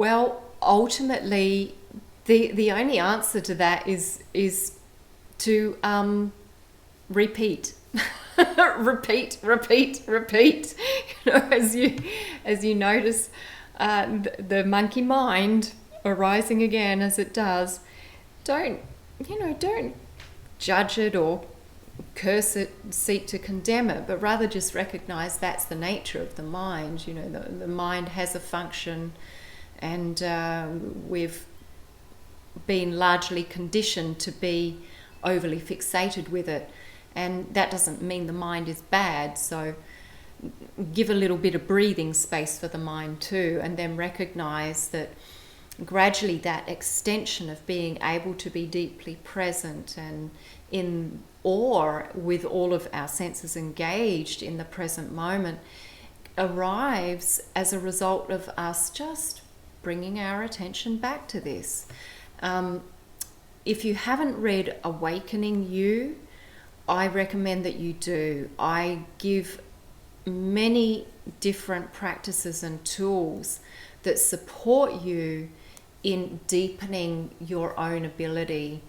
Well, ultimately, the only answer to that is to repeat. repeat. As you notice the monkey mind arising again as it does, don't judge it or curse it, seek to condemn it, but rather just recognize that's the nature of the mind. The mind has a function, and we've been largely conditioned to be overly fixated with it, and that doesn't mean the mind is bad. So give a little bit of breathing space for the mind too, and then recognize that gradually that extension of being able to be deeply present and in awe with all of our senses engaged in the present moment arrives as a result of us just bringing our attention back to this. If you haven't read Awakening You, I recommend that you do. I give many different practices and tools that support you in deepening your own ability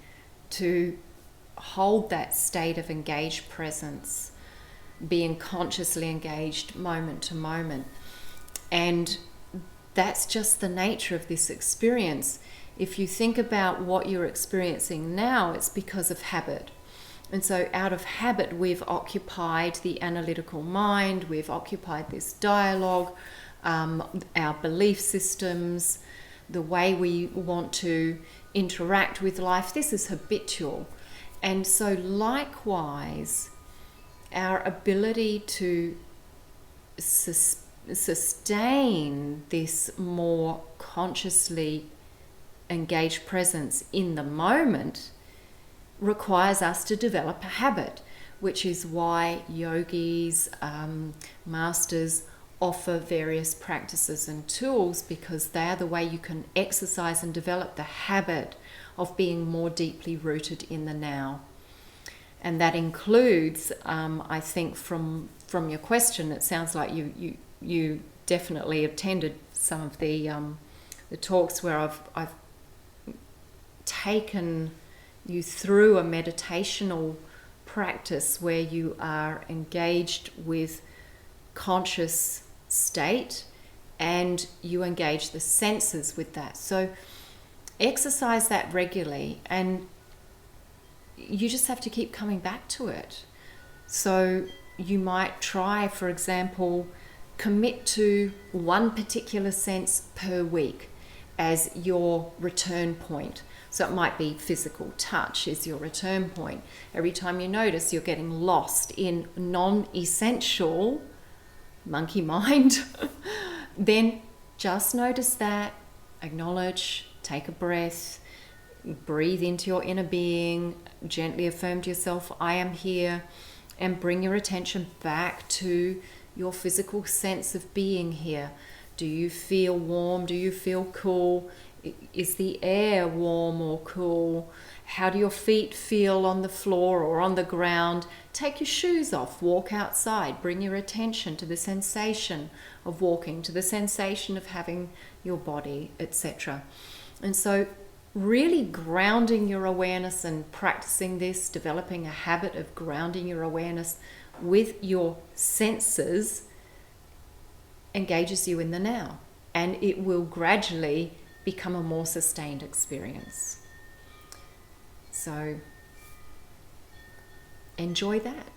to hold that state of engaged presence, being consciously engaged moment to moment. And that's just the nature of this experience. If you think about what you're experiencing now, it's because of habit. And so out of habit, we've occupied the analytical mind, we've occupied this dialogue, our belief systems, the way we want to interact with life. This is habitual. And so likewise, our ability to sustain this more consciously engaged presence in the moment requires us to develop a habit, which is why yogis, masters offer various practices and tools, because they are the way you can exercise and develop the habit of being more deeply rooted in the now. And that includes, I think from your question, it sounds like you definitely attended some of the talks where I've taken you through a meditational practice where you are engaged with conscious state and you engage the senses with that. So exercise that regularly, and you just have to keep coming back to it. So you might try, for example, commit to one particular sense per week as your return point. So it might be physical touch is your return point. Every time you notice you're getting lost in non-essential monkey mind, then just notice that, acknowledge, take a breath, breathe into your inner being, gently affirm to yourself, I am here, and bring your attention back to your physical sense of being here. Do you feel warm? Do you feel cool? Is the air warm or cool? How do your feet feel on the floor or on the ground? Take your shoes off, walk outside, bring your attention to the sensation of walking, to the sensation of having your body, etc. And so really grounding your awareness and practicing this, developing a habit of grounding your awareness with your senses engages you in the now, and it will gradually become a more sustained experience. So enjoy that.